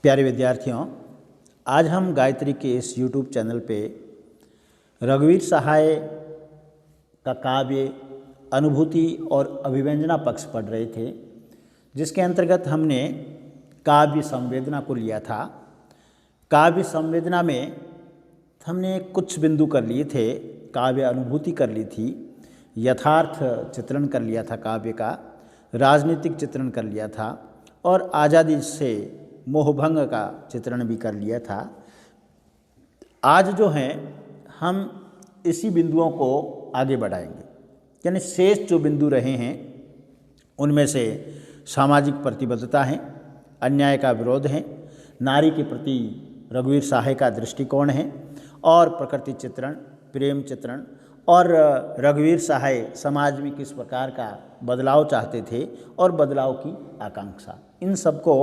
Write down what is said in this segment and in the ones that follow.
प्यारे विद्यार्थियों, आज हम गायत्री के इस YouTube चैनल पे रघुवीर सहाय का काव्य अनुभूति और अभिव्यंजना पक्ष पढ़ रहे थे, जिसके अंतर्गत हमने काव्य संवेदना को लिया था। काव्य संवेदना में हमने कुछ बिंदु कर लिए थे, काव्य अनुभूति कर ली थी, यथार्थ चित्रण कर लिया था काव्य का, राजनीतिक चित्रण कर लिया था और आज़ादी से मोहभंग का चित्रण भी कर लिया था। आज जो हैं हम इसी बिंदुओं को आगे बढ़ाएंगे, यानी शेष जो बिंदु रहे हैं उनमें से सामाजिक प्रतिबद्धता है, अन्याय का विरोध है, नारी के प्रति रघुवीर सहाय का दृष्टिकोण है और प्रकृति चित्रण, प्रेम चित्रण और रघुवीर सहाय समाज में किस प्रकार का बदलाव चाहते थे और बदलाव की आकांक्षा, इन सब को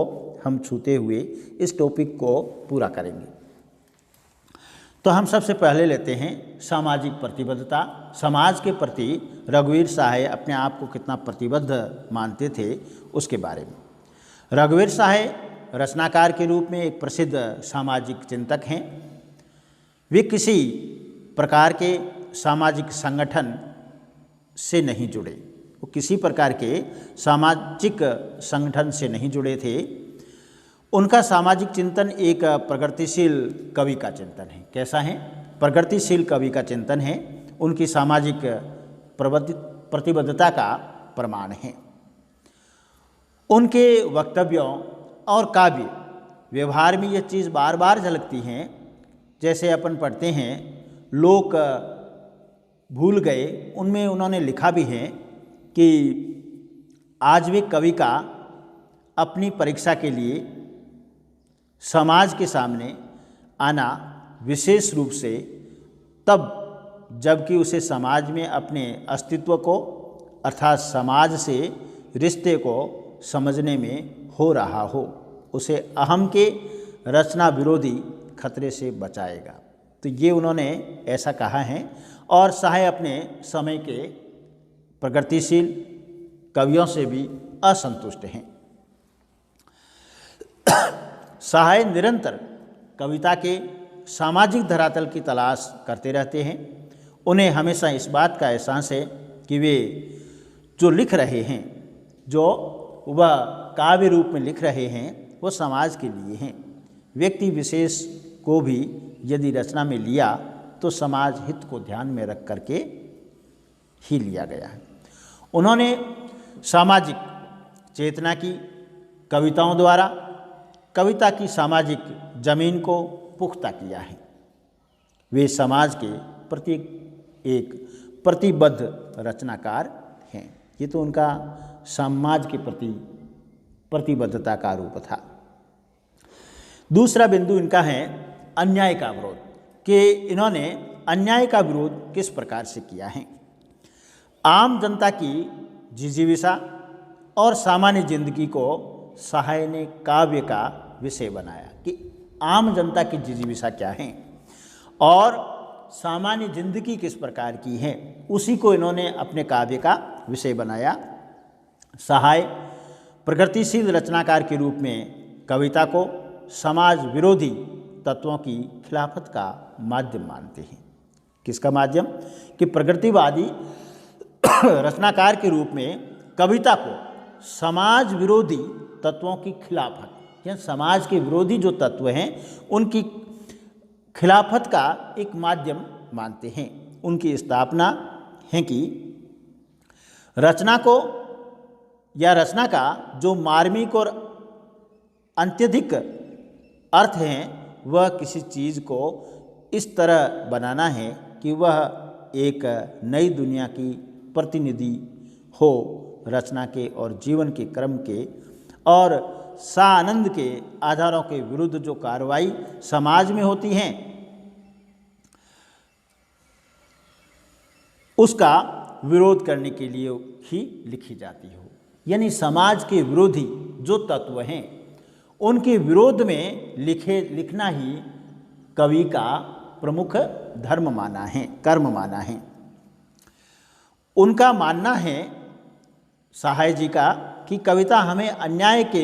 हम छूते हुए इस टॉपिक को पूरा करेंगे। तो हम सबसे पहले लेते हैं सामाजिक प्रतिबद्धता। समाज के प्रति रघुवीर सहाय अपने आप को कितना प्रतिबद्ध मानते थे उसके बारे में। रघुवीर सहाय रचनाकार के रूप में एक प्रसिद्ध सामाजिक चिंतक हैं। वे किसी प्रकार के सामाजिक संगठन से नहीं जुड़े, वो किसी प्रकार के सामाजिक संगठन से नहीं जुड़े थे। उनका सामाजिक चिंतन एक प्रगतिशील कवि का चिंतन है। कैसा है? प्रगतिशील कवि का चिंतन है, उनकी सामाजिक प्रतिबद्धता का प्रमाण है। उनके वक्तव्यों और काव्य व्यवहार में ये चीज़ बार बार झलकती हैं। जैसे अपन पढ़ते हैं लोक भूल गए, उनमें उन्होंने लिखा भी है कि आज वे कवि का अपनी परीक्षा के लिए समाज के सामने आना विशेष रूप से तब जबकि उसे समाज में अपने अस्तित्व को अर्थात समाज से रिश्ते को समझने में हो रहा हो, उसे अहम के रचना विरोधी खतरे से बचाएगा। तो ये उन्होंने ऐसा कहा है और सहाय अपने समय के प्रगतिशील कवियों से भी असंतुष्ट हैं। सहाय निरंतर कविता के सामाजिक धरातल की तलाश करते रहते हैं। उन्हें हमेशा इस बात का एहसास है कि वे जो लिख रहे हैं, जो वह काव्य रूप में लिख रहे हैं, वो समाज के लिए हैं। व्यक्ति विशेष को भी यदि रचना में लिया तो समाज हित को ध्यान में रख करके ही लिया गया है। उन्होंने सामाजिक चेतना की कविताओं द्वारा कविता की सामाजिक जमीन को पुख्ता किया है। वे समाज के प्रति एक प्रतिबद्ध रचनाकार हैं। ये तो उनका समाज के प्रति प्रतिबद्धता का रूप था। दूसरा बिंदु इनका है अन्याय का विरोध, कि इन्होंने अन्याय का विरोध किस प्रकार से किया है। आम जनता की जिजीविका और सामान्य जिंदगी को सहाय ने काव्य का विषय बनाया कि आम जनता की जिजीविका क्या है और सामान्य जिंदगी किस प्रकार की है, उसी को इन्होंने अपने काव्य का विषय बनाया। सहाय प्रगतिशील रचनाकार के रूप में कविता को समाज विरोधी तत्वों की खिलाफत का माध्यम मानते हैं। किसका माध्यम? कि प्रगतिवादी रचनाकार के रूप में कविता को समाज विरोधी तत्वों की खिलाफत, या समाज के विरोधी जो तत्व हैं उनकी खिलाफत का एक माध्यम मानते हैं। उनकी स्थापना है कि रचना को या रचना का जो मार्मिक और अत्यधिक अर्थ हैं वह किसी चीज़ को इस तरह बनाना है कि वह एक नई दुनिया की प्रतिनिधि हो, रचना के और जीवन के क्रम के और सानंद के आधारों के विरुद्ध जो कार्रवाई समाज में होती हैं उसका विरोध करने के लिए ही लिखी जाती हो। यानी समाज के विरोधी जो तत्व हैं उनके विरोध में लिखना ही कवि का प्रमुख धर्म माना है, कर्म माना है। उनका मानना है सहाय जी का कि कविता हमें अन्याय के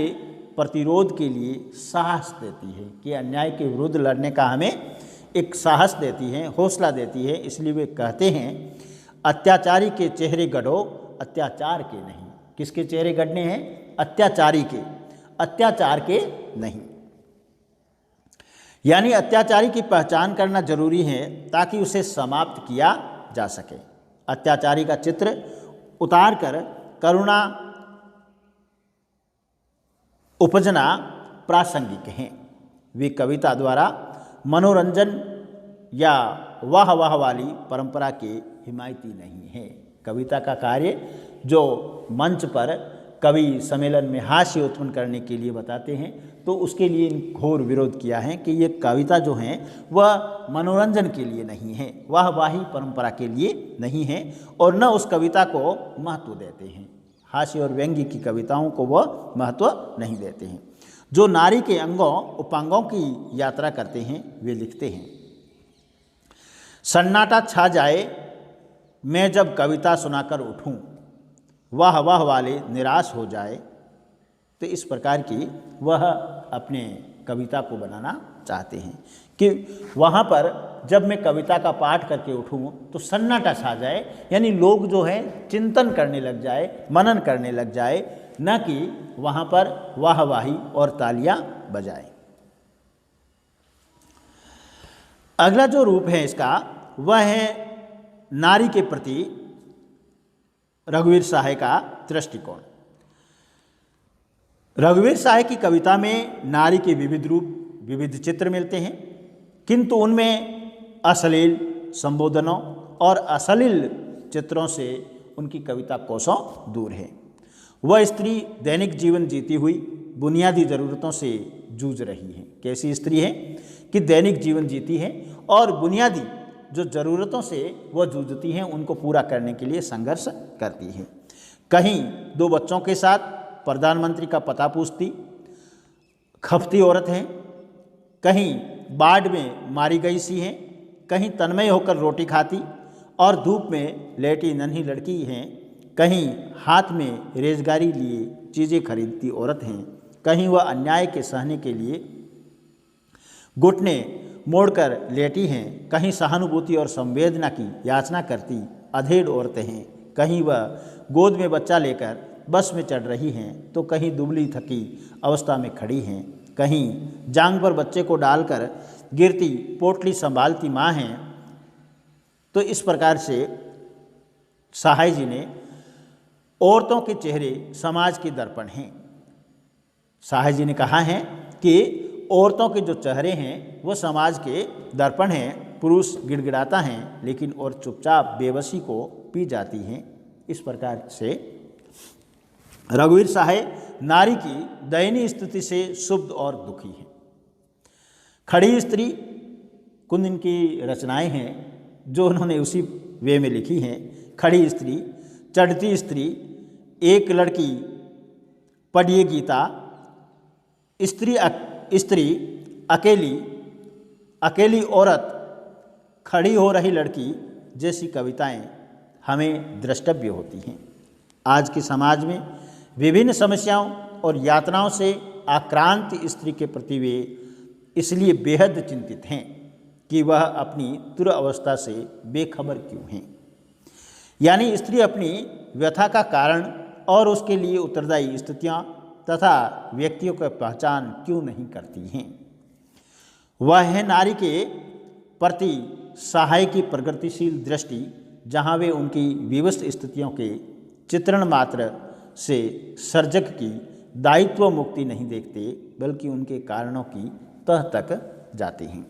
प्रतिरोध के लिए साहस देती है, कि अन्याय के विरुद्ध लड़ने का हमें एक साहस देती है, हौसला देती है। इसलिए वे कहते हैं अत्याचारी के चेहरे गढ़ो अत्याचार के नहीं। किसके चेहरे गढ़ने हैं? अत्याचारी के, अत्याचार के नहीं। यानी अत्याचारी की पहचान करना जरूरी है ताकि उसे समाप्त किया जा सके। अत्याचारी का चित्र उतार कर करुणा उपजना प्रासंगिक हैं। वे कविता द्वारा मनोरंजन या वाह वाह वाली परंपरा के हिमायती नहीं है। कविता का कार्य जो मंच पर कवि सम्मेलन में हास्य उत्पन्न करने के लिए बताते हैं, तो उसके लिए घोर विरोध किया है कि ये कविता जो हैं वह मनोरंजन के लिए नहीं है, वाह वाही परंपरा के लिए नहीं है, और न उस कविता को महत्व देते हैं। हास्य और व्यंग्य की कविताओं को वह महत्व नहीं देते हैं। जो नारी के अंगों उपांगों की यात्रा करते हैं वे लिखते हैं, सन्नाटा छा जाए मैं जब कविता सुनाकर उठूं, वाह वाह वाले निराश हो जाए। तो इस प्रकार की वह अपने कविता को बनाना चाहते हैं कि वहाँ पर जब मैं कविता का पाठ करके उठूं तो सन्नाटा छा जाए, यानी लोग जो है चिंतन करने लग जाए, मनन करने लग जाए, न कि वहाँ पर वाहवाही और तालियां बजाए। अगला जो रूप है इसका वह है नारी के प्रति रघुवीर सहाय का दृष्टिकोण। रघुवीर सहाय की कविता में नारी के विविध रूप, विविध चित्र मिलते हैं, किंतु उनमें अश्लील संबोधनों और अश्लील चित्रों से उनकी कविता कोसों दूर है। वह स्त्री दैनिक जीवन जीती हुई बुनियादी ज़रूरतों से जूझ रही है। कैसी स्त्री है कि दैनिक जीवन जीती है और बुनियादी जो ज़रूरतों से वह जूझती हैं उनको पूरा करने के लिए संघर्ष करती है। कहीं 2 बच्चों के साथ प्रधानमंत्री का पता पूछती खपती औरत है, कहीं बाढ़ में मारी गई सी है, कहीं तन्मय होकर रोटी खाती और धूप में लेटी नन्ही लड़की हैं, कहीं हाथ में रेजगारी लिए चीज़ें खरीदती औरत हैं, कहीं वह अन्याय के सहने के लिए घुटने मोड़कर लेटी हैं, कहीं सहानुभूति और संवेदना की याचना करती अधेड़ औरतें हैं, कहीं वह गोद में बच्चा लेकर बस में चढ़ रही हैं, तो कहीं दुबली थकी अवस्था में खड़ी हैं, कहीं जांग पर बच्चे को डालकर गिरती पोटली संभालती माँ हैं। तो इस प्रकार से सहाय जी ने औरतों के चेहरे समाज के दर्पण हैं। सहाय जी ने कहा है कि औरतों के जो चेहरे हैं वो समाज के दर्पण हैं। पुरुष गिड़गिड़ाता है लेकिन और चुपचाप बेबसी को पी जाती हैं। इस प्रकार से रघुवीर सहाय नारी की दयनीय स्थिति से क्षुब्ध और दुखी है। खड़ी स्त्री कुछ इनकी रचनाएं हैं जो उन्होंने उसी वे में लिखी हैं। खड़ी स्त्री, चढ़ती स्त्री, एक लड़की, पढ़िए गीता, स्त्री अकेली औरत, खड़ी हो रही लड़की जैसी कविताएं हमें द्रष्टव्य होती हैं। आज के समाज में विभिन्न समस्याओं और यातनाओं से आक्रांत स्त्री के प्रति वे इसलिए बेहद चिंतित हैं कि वह अपनी दुरावस्था से बेखबर क्यों हैं। यानी स्त्री अपनी व्यथा का कारण और उसके लिए उत्तरदायी स्थितियाँ तथा व्यक्तियों की पहचान क्यों नहीं करती हैं। वह है नारी के प्रति सहाय की प्रगतिशील दृष्टि, जहाँ वे उनकी विवश स्थितियों के चित्रण मात्र से सर्जक की दायित्व मुक्ति नहीं देखते, बल्कि उनके कारणों की तह तक जाते हैं।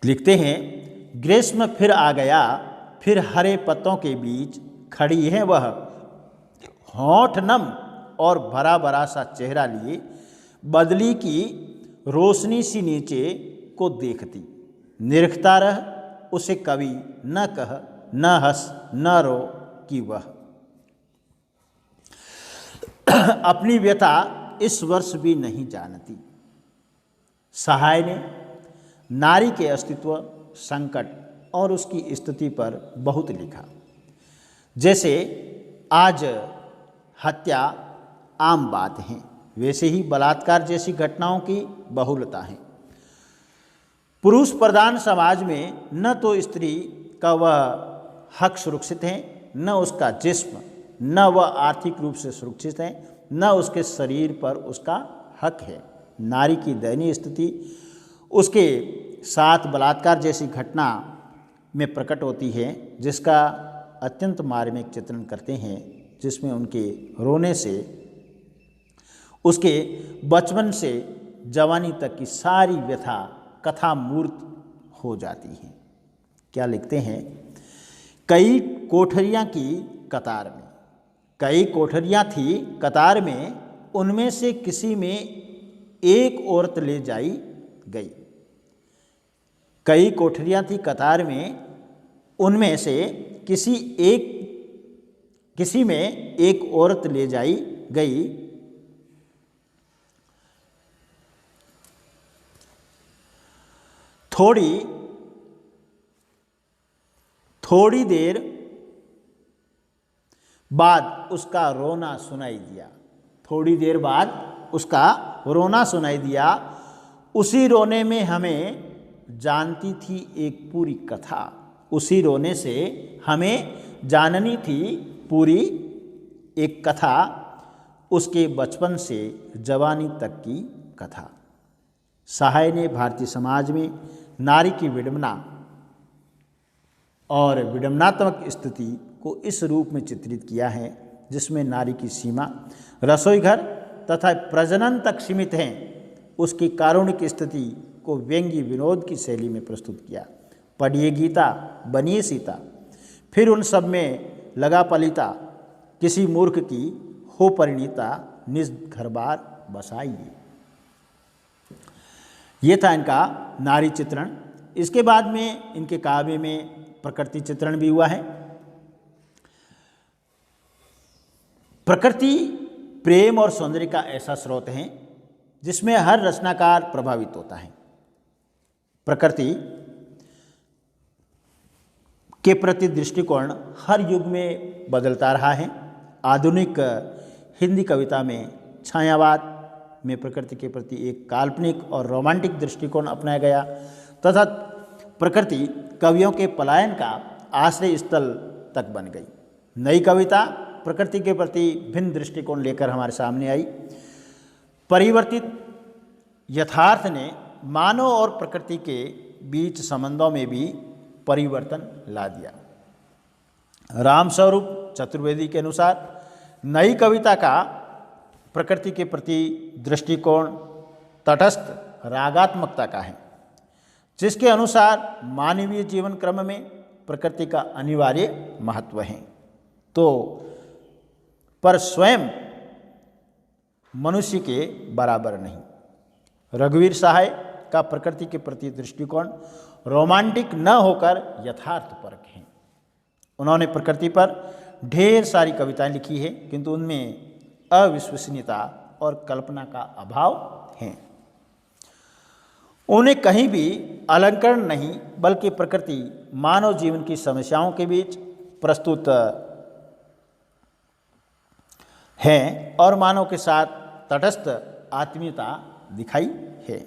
लिखते हैं, ग्रीष्म फिर आ गया, फिर हरे पत्तों के बीच खड़ी है वह, होंठ नम और भरा भरा सा चेहरा लिए, बदली की रोशनी सी नीचे को देखती, निरखता रह उसे कभी न कह न हंस न रो कि वह अपनी व्यथा इस वर्ष भी नहीं जानती। सहाय ने नारी के अस्तित्व, संकट और उसकी स्थिति पर बहुत लिखा। जैसे आज हत्या, आम बात हैं, वैसे ही बलात्कार जैसी घटनाओं की बहुलता है। पुरुष प्रधान समाज में न तो स्त्री का वह हक सुरक्षित है, न उसका जिस्म, न वह आर्थिक रूप से सुरक्षित है, न उसके शरीर पर उसका हक है। नारी की दयनीय स्थिति उसके साथ बलात्कार जैसी घटना में प्रकट होती है, जिसका अत्यंत मार्मिक चित्रण करते हैं, जिसमें उनके रोने से, उसके बचपन से जवानी तक की सारी व्यथा कथा मूर्त हो जाती है। क्या लिखते हैं? कई कोठरियाँ की कतार में, कई कोठरियाँ थी कतार में, उनमें से किसी में एक औरत ले जाई गई। कई कोठरियाँ थी कतार में, उनमें से किसी में एक औरत ले जाई गई। थोड़ी देर बाद उसका रोना सुनाई दिया। थोड़ी देर बाद उसका रोना सुनाई दिया। उसी रोने में हमें जानती थी एक पूरी कथा। उसी रोने से हमें जाननी थी पूरी एक कथा, उसके बचपन से जवानी तक की कथा। सहाय ने भारतीय समाज में नारी की विडंबना और विडंबनात्मक स्थिति को इस रूप में चित्रित किया है, जिसमें नारी की सीमा रसोई घर तथा प्रजनन तक सीमित है। उसकी कारुणिक स्थिति को व्यंग्य विनोद की शैली में प्रस्तुत किया। पढ़िए गीता, बनिए सीता, फिर उन सब में लगा पलिता, किसी मूर्ख की हो परिणीता, निज घर बार बसाइए। ये था इनका नारी चित्रण। इसके बाद में इनके काव्य में प्रकृति चित्रण भी हुआ है। प्रकृति प्रेम और सौंदर्य का ऐसा स्रोत है जिसमें हर रचनाकार प्रभावित होता है। प्रकृति के प्रति दृष्टिकोण हर युग में बदलता रहा है। आधुनिक हिंदी कविता में छायावाद में प्रकृति के प्रति एक काल्पनिक और रोमांटिक दृष्टिकोण अपनाया गया तथा प्रकृति कवियों के पलायन का आश्रय स्थल तक बन गई। नई कविता प्रकृति के प्रति भिन्न दृष्टिकोण लेकर हमारे सामने आई। परिवर्तित यथार्थ ने मानव और प्रकृति के बीच संबंधों में भी परिवर्तन ला दिया। रामस्वरूप चतुर्वेदी के अनुसार नई कविता का प्रकृति के प्रति दृष्टिकोण तटस्थ रागात्मकता का है, जिसके अनुसार मानवीय जीवन क्रम में प्रकृति का अनिवार्य महत्व है, तो पर स्वयं मनुष्य के बराबर नहीं। रघुवीर सहाय का प्रकृति के प्रति दृष्टिकोण रोमांटिक न होकर यथार्थपरक है। उन्होंने प्रकृति पर ढेर सारी कविताएं लिखी है, किंतु उनमें अविश्वसनीयता और कल्पना का अभाव है। उन्हें कहीं भी अलंकरण नहीं, बल्कि प्रकृति मानव जीवन की समस्याओं के बीच प्रस्तुत है और मानव के साथ तटस्थ आत्मीयता दिखाई है।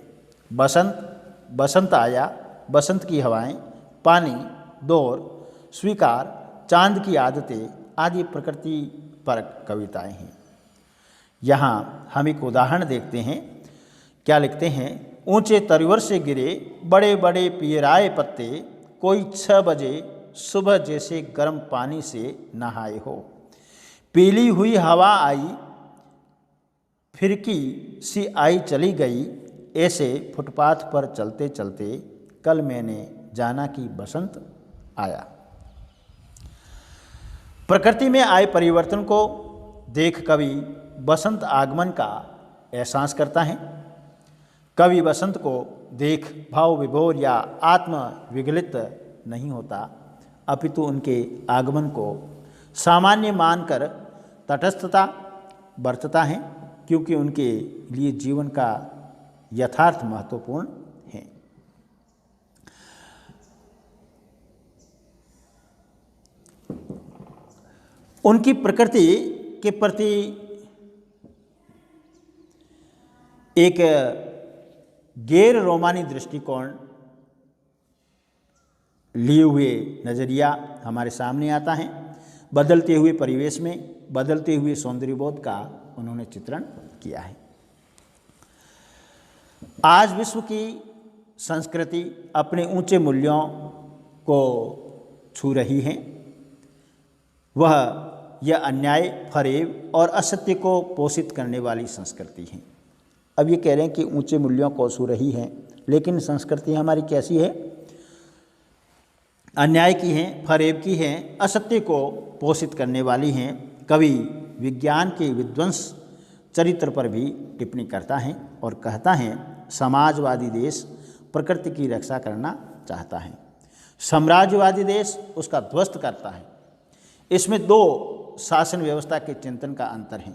बसंत आया, बसंत की हवाएं, पानी, दौर, स्वीकार, चांद की आदतें आदि प्रकृति पर कविताएं हैं। यहाँ हम एक उदाहरण देखते हैं। क्या लिखते हैं? ऊंचे तरुवर से गिरे बड़े बड़े पियराए पत्ते, कोई 6 बजे सुबह जैसे गर्म पानी से नहाए हो। पीली हुई हवा आई, फिरकी सी आई चली गई, ऐसे फुटपाथ पर चलते चलते कल मैंने जाना कि बसंत आया। प्रकृति में आए परिवर्तन को देख कवि बसंत आगमन का एहसास करता है। कवि बसंत को देख भाव विभोर या आत्म विगलित नहीं होता, अपितु उनके आगमन को सामान्य मानकर तटस्थता बरतता है, क्योंकि उनके लिए जीवन का यथार्थ महत्वपूर्ण है। उनकी प्रकृति के प्रति एक गैर रोमानी दृष्टिकोण लिए हुए नज़रिया हमारे सामने आता है। बदलते हुए परिवेश में बदलते हुए सौंदर्यबोध का उन्होंने चित्रण किया है। आज विश्व की संस्कृति अपने ऊंचे मूल्यों को छू रही है। वह यह अन्याय, फरेब और असत्य को पोषित करने वाली संस्कृति है। अब ये कह रहे हैं कि ऊंचे मूल्यों को छू रही है, लेकिन संस्कृति हमारी कैसी है? अन्याय की हैं, फरेब की हैं, असत्य को पोषित करने वाली हैं। कवि विज्ञान के विध्वंस चरित्र पर भी टिप्पणी करता है और कहता है, समाजवादी देश प्रकृति की रक्षा करना चाहता है, साम्राज्यवादी देश उसका ध्वस्त करता है। इसमें दो शासन व्यवस्था के चिंतन का अंतर है।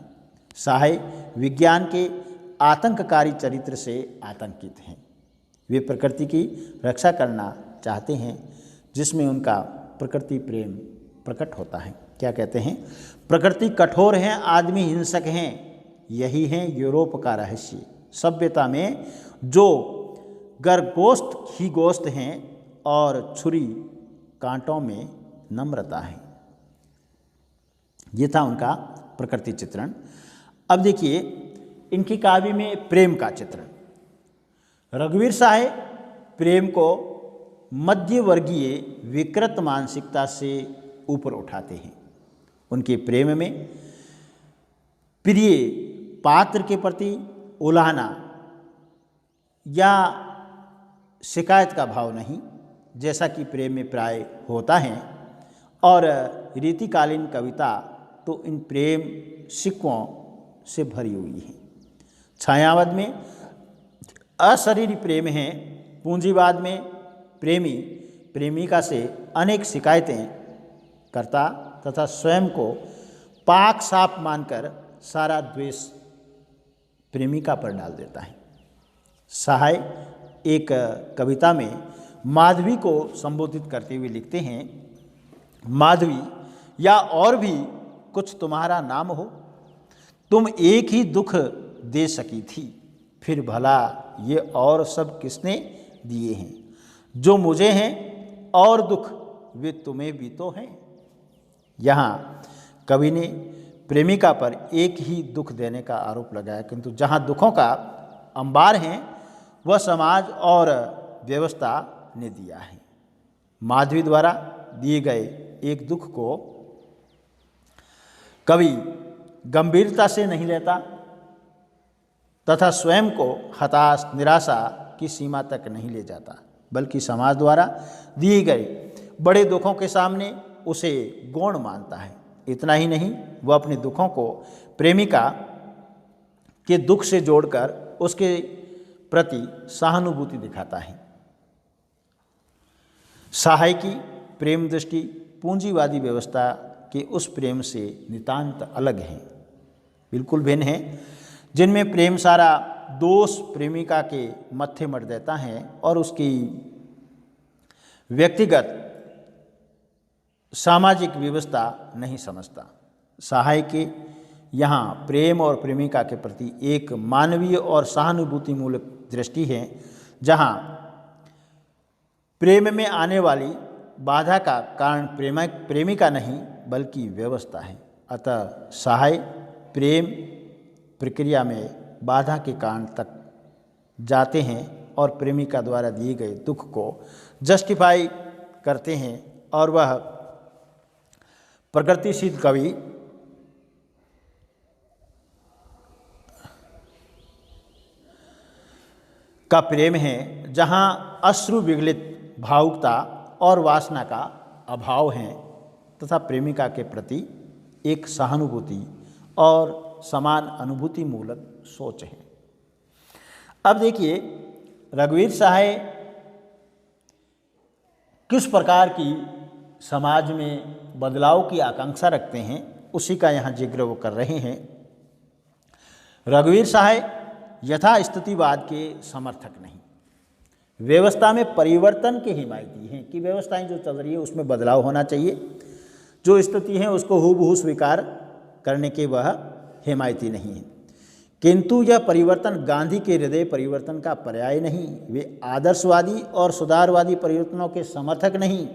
साहे विज्ञान के आतंककारी चरित्र से आतंकित हैं। वे प्रकृति की रक्षा करना चाहते हैं, जिसमें उनका प्रकृति प्रेम प्रकट होता है। क्या कहते हैं? प्रकृति कठोर है, आदमी हिंसक हैं, यही है यूरोप का रहस्य। सभ्यता में जो गरगोश्त ही गोश्त हैं और छुरी कांटों में नम्रता है। ये था उनका प्रकृति चित्रण। अब देखिए इनकी काव्य में प्रेम का चित्रण। रघुवीर साहे प्रेम को मध्यवर्गीय विकृत मानसिकता से ऊपर उठाते हैं। उनके प्रेम में प्रिय पात्र के प्रति उलाहना या शिकायत का भाव नहीं, जैसा कि प्रेम में प्राय होता है। और रीतिकालीन कविता तो इन प्रेम शिकवों से भरी हुई है। छायावाद में अशरीरी प्रेम है। पूंजीवाद में प्रेमी प्रेमिका से अनेक शिकायतें करता तथा स्वयं को पाक साफ मानकर सारा द्वेष प्रेमिका पर डाल देता है। सहाय एक कविता में माधवी को संबोधित करते हुए लिखते हैं, माधवी या और भी कुछ तुम्हारा नाम हो, तुम एक ही दुख दे सकी थी, फिर भला ये और सब किसने दिए हैं? जो मुझे हैं और दुख वे तुम्हें भी तो हैं। यहाँ कवि ने प्रेमिका पर एक ही दुख देने का आरोप लगाया, किंतु जहाँ दुखों का अंबार है वह समाज और व्यवस्था ने दिया है। माधवी द्वारा दिए गए एक दुख को कवि गंभीरता से नहीं लेता तथा स्वयं को हताश निराशा की सीमा तक नहीं ले जाता, बल्कि समाज द्वारा दिए गए बड़े दुखों के सामने उसे गौण मानता है। इतना ही नहीं, वह अपने दुखों को प्रेमिका के दुख से जोड़कर उसके प्रति सहानुभूति दिखाता है। सहाय की प्रेम दृष्टि पूंजीवादी व्यवस्था के उस प्रेम से नितांत अलग है, बिल्कुल भिन्न है, जिनमें प्रेम सारा दोष प्रेमिका के मत्थे मढ़ देता है और उसकी व्यक्तिगत सामाजिक व्यवस्था नहीं समझता। सहाय के यहाँ प्रेम और प्रेमिका के प्रति एक मानवीय और सहानुभूति मूलक दृष्टि है, जहाँ प्रेम में आने वाली बाधा का कारण प्रेमिका नहीं बल्कि व्यवस्था है। अतः सहाय प्रेम प्रक्रिया में बाधा के कारण तक जाते हैं और प्रेमिका द्वारा दिए गए दुख को जस्टिफाई करते हैं, और वह प्रगतिशील कवि का प्रेम है, जहाँ अश्रु विगलित भावुकता और वासना का अभाव है तथा प्रेमिका के प्रति एक सहानुभूति और समान अनुभूति मूलक सोच है। अब देखिए रघुवीर साहे किस प्रकार की समाज में बदलाव की आकांक्षा रखते हैं, उसी का यहाँ जिक्र वो कर रहे हैं। रघुवीर साहे यथास्थितिवाद के समर्थक नहीं, व्यवस्था में परिवर्तन के हिमायती हैं कि व्यवस्थाएं जो चल रही है उसमें बदलाव होना चाहिए, जो स्थिति है उसको हूबहू स्वीकार करने के वह हिमायती नहीं है। किंतु यह परिवर्तन गांधी के हृदय परिवर्तन का पर्याय नहीं। वे आदर्शवादी और सुधारवादी परिवर्तनों के समर्थक नहीं,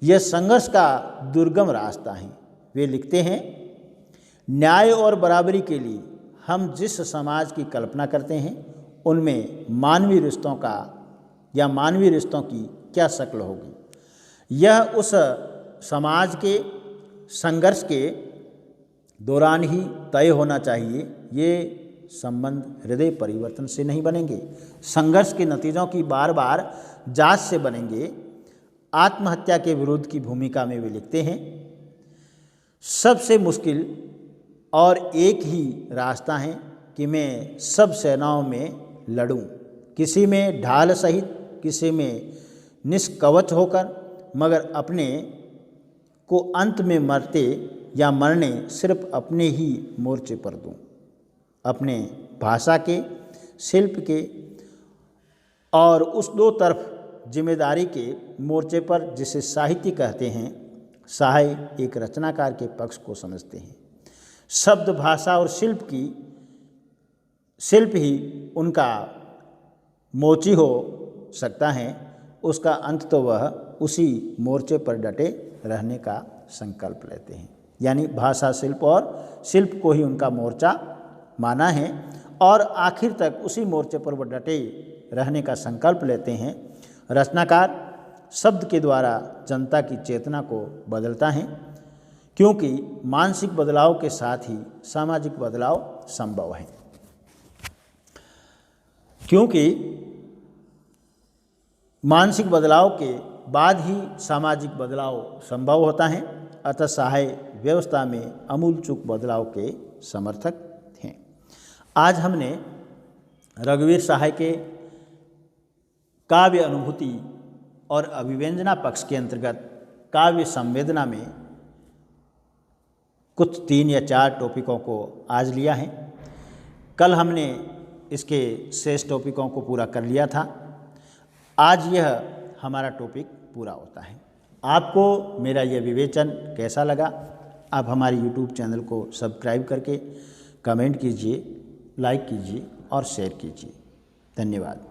यह संघर्ष का दुर्गम रास्ता है। वे लिखते हैं, न्याय और बराबरी के लिए हम जिस समाज की कल्पना करते हैं उनमें मानवीय रिश्तों का या मानवीय रिश्तों की क्या शक्ल होगी, यह उस समाज के संघर्ष के दौरान ही तय होना चाहिए। ये संबंध हृदय परिवर्तन से नहीं बनेंगे, संघर्ष के नतीजों की बार बार जांच से बनेंगे। आत्महत्या के विरुद्ध की भूमिका में वे लिखते हैं, सबसे मुश्किल और एक ही रास्ता है कि मैं सब सेनाओं में लड़ूं, किसी में ढाल सहित, किसी में निष्कवच होकर, मगर अपने को अंत में मरते या मरने सिर्फ अपने ही मोर्चे पर दूं। अपने भाषा के, शिल्प के और उस दो तरफ जिम्मेदारी के मोर्चे पर, जिसे साहित्य कहते हैं, साहित्य एक रचनाकार के पक्ष को समझते हैं। शब्द, भाषा और शिल्प ही उनका मोची हो सकता है। उसका अंत तो वह उसी मोर्चे पर डटे रहने का संकल्प लेते हैं। यानी भाषा, शिल्प और शिल्प को ही उनका मोर्चा माना है और आखिर तक उसी मोर्चे पर वह डटे रहने का संकल्प लेते हैं। रचनाकार शब्द के द्वारा जनता की चेतना को बदलता है, क्योंकि मानसिक बदलाव के साथ ही सामाजिक बदलाव संभव है। क्योंकि मानसिक बदलाव के बाद ही सामाजिक बदलाव संभव होता है, अतः साहित्य व्यवस्था में आमूलचूल बदलाव के समर्थक हैं। आज हमने रघुवीर सहाय के काव्य अनुभूति और अभिव्यंजना पक्ष के अंतर्गत काव्य संवेदना में कुछ 3 या 4 टॉपिकों को आज लिया है। कल हमने इसके शेष टॉपिकों को पूरा कर लिया था। आज यह हमारा टॉपिक पूरा होता है। आपको मेरा यह विवेचन कैसा लगा? आप हमारे YouTube चैनल को सब्सक्राइब करके कमेंट कीजिए, लाइक कीजिए और शेयर कीजिए। धन्यवाद।